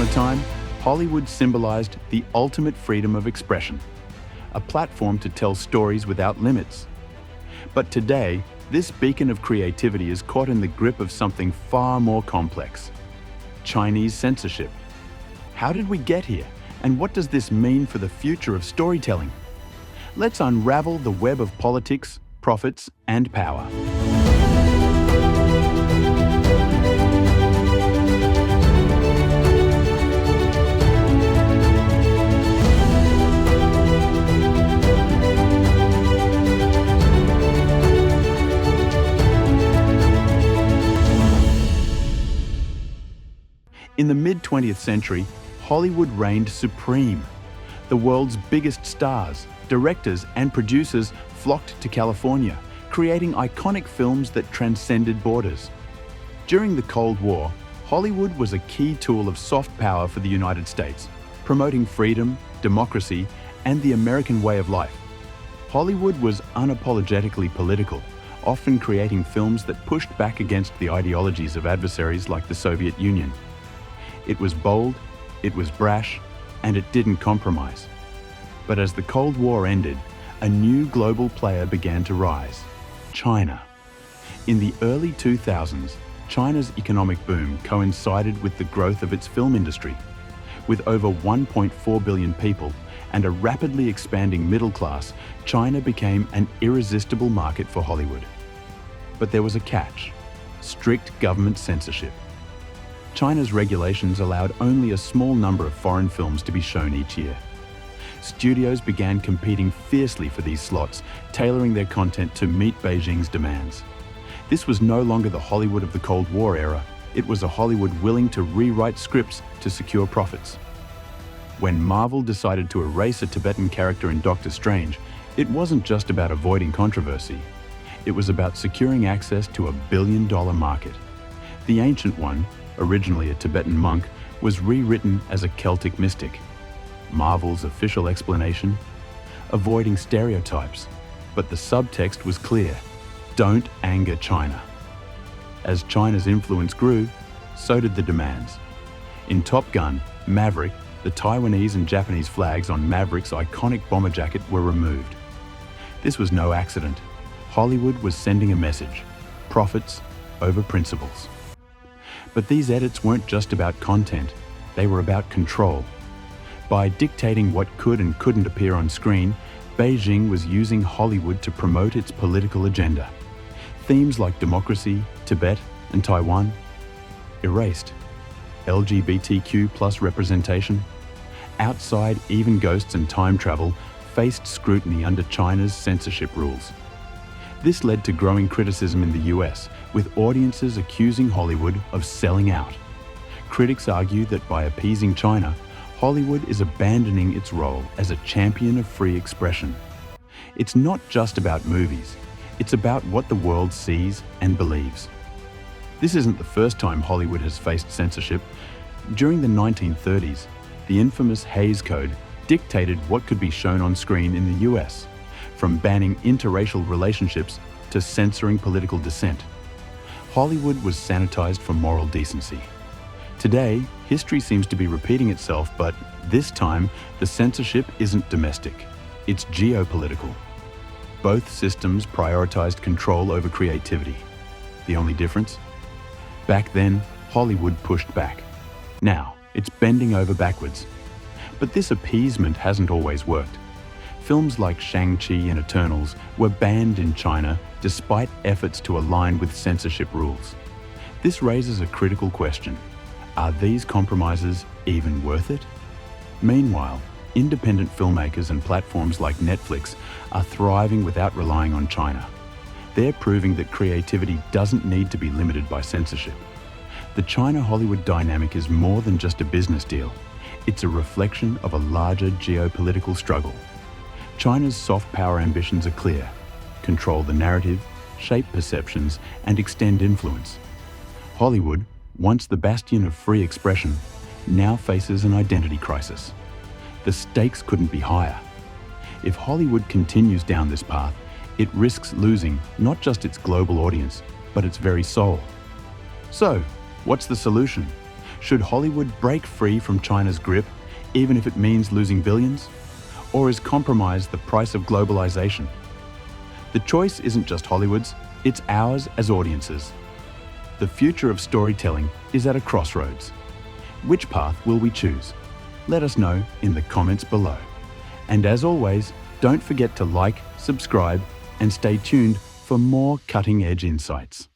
a time, Hollywood symbolized the ultimate freedom of expression, a platform to tell stories without limits. But today, this beacon of creativity is caught in the grip of something far more complex: Chinese censorship. How did we get here, and what does this mean for the future of storytelling? Let's unravel the web of politics, profits, and power. In the mid-20th century, Hollywood reigned supreme. The world's biggest stars, directors, and producers flocked to California, creating iconic films that transcended borders. During the Cold War, Hollywood was a key tool of soft power for the United States, promoting freedom, democracy, and the American way of life. Hollywood was unapologetically political, often creating films that pushed back against the ideologies of adversaries like the Soviet Union. It was bold, it was brash, and it didn't compromise. But as the Cold War ended, a new global player began to rise: China. In the early 2000s, China's economic boom coincided with the growth of its film industry. With over 1.4 billion people and a rapidly expanding middle class, China became an irresistible market for Hollywood. But there was a catch: strict government censorship. China's regulations allowed only a small number of foreign films to be shown each year. Studios began competing fiercely for these slots, tailoring their content to meet Beijing's demands. This was no longer the Hollywood of the Cold War era. It was a Hollywood willing to rewrite scripts to secure profits. When Marvel decided to erase a Tibetan character in Doctor Strange, it wasn't just about avoiding controversy. It was about securing access to $1 billion market. The Ancient One, originally a Tibetan monk, was rewritten as a Celtic mystic. Marvel's official explanation? Avoiding stereotypes. But the subtext was clear: don't anger China. As China's influence grew, so did the demands. In Top Gun: Maverick, the Taiwanese and Japanese flags on Maverick's iconic bomber jacket were removed. This was no accident. Hollywood was sending a message: profits over principles. But these edits weren't just about content, they were about control. By dictating what could and couldn't appear on screen, Beijing was using Hollywood to promote its political agenda. Themes like democracy, Tibet, and Taiwan erased. LGBTQ+ representation, outside even ghosts and time travel, faced scrutiny under China's censorship rules. This led to growing criticism in the US, with audiences accusing Hollywood of selling out. Critics argue that by appeasing China, Hollywood is abandoning its role as a champion of free expression. It's not just about movies, it's about what the world sees and believes. This isn't the first time Hollywood has faced censorship. During the 1930s, the infamous Hays Code dictated what could be shown on screen in the US, from banning interracial relationships to censoring political dissent. Hollywood was sanitized for moral decency. Today, history seems to be repeating itself, but this time, the censorship isn't domestic, it's geopolitical. Both systems prioritized control over creativity. The only difference? Back then, Hollywood pushed back. Now, it's bending over backwards. But this appeasement hasn't always worked. Films like Shang-Chi and Eternals were banned in China despite efforts to align with censorship rules. This raises a critical question: are these compromises even worth it? Meanwhile, independent filmmakers and platforms like Netflix are thriving without relying on China. They're proving that creativity doesn't need to be limited by censorship. The China-Hollywood dynamic is more than just a business deal. It's a reflection of a larger geopolitical struggle. China's soft power ambitions are clear: control the narrative, shape perceptions, and extend influence. Hollywood, once the bastion of free expression, now faces an identity crisis. The stakes couldn't be higher. If Hollywood continues down this path, it risks losing not just its global audience, but its very soul. So, what's the solution? Should Hollywood break free from China's grip, even if it means losing billions? Or is compromise the price of globalization? The choice isn't just Hollywood's, it's ours as audiences. The future of storytelling is at a crossroads. Which path will we choose? Let us know in the comments below. And as always, don't forget to like, subscribe, and stay tuned for more cutting-edge insights.